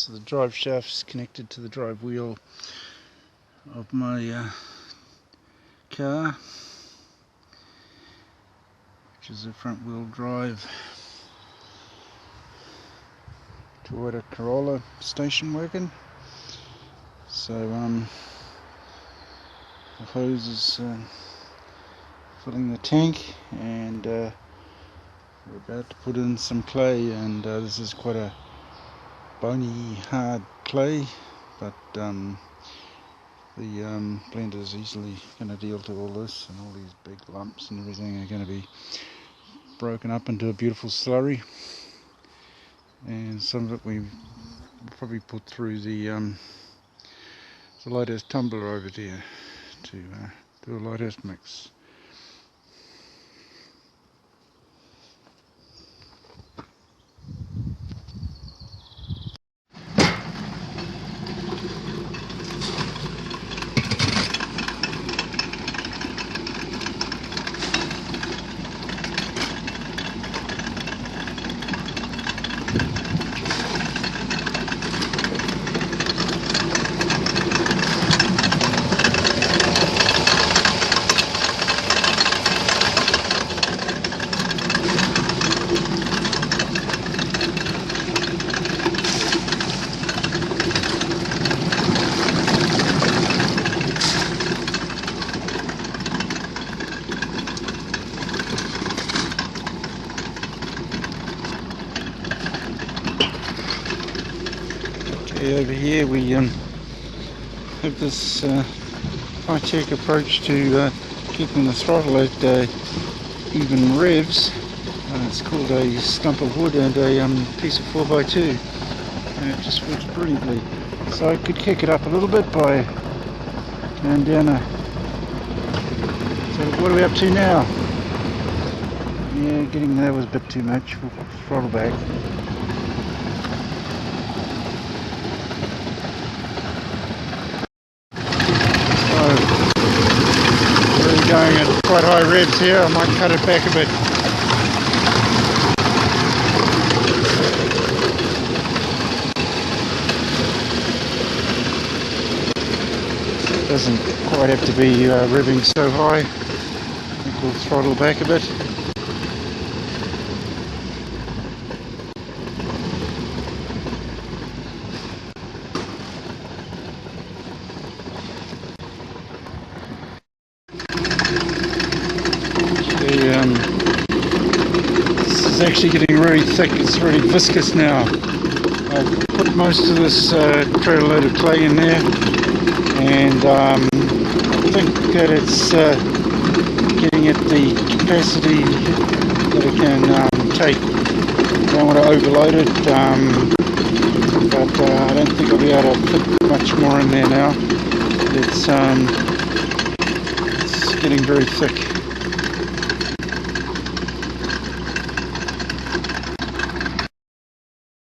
So the drive shaft's connected to the drive wheel of my car, which is a front wheel drive Toyota Corolla station wagon. So the hose is filling the tank, and we're about to put in some clay, and this is quite a bony, hard clay, but the blender is easily going to deal to all this, and all these big lumps and everything are going to be broken up into a beautiful slurry, and some of it we probably put through the lighthouse tumbler over there to do a lighthouse mix. Over here we have this high-tech approach to keeping the throttle at even revs. It's called a stump of wood and a piece of 4x2, and it just works brilliantly. So I could kick it up a little bit by going down a... So what are we up to now? Yeah, getting there was a bit too much. We'll throttle back. Going at quite high revs here. I might cut it back a bit. It doesn't quite have to be revving so high. I think we'll throttle back a bit. This is actually getting really thick. It's really viscous now. I've put most of this trailer load of clay in there, and I think that it's getting at the capacity that it can take. I don't want to overload it, but I don't think I'll be able to put much more in there now. It's getting very thick.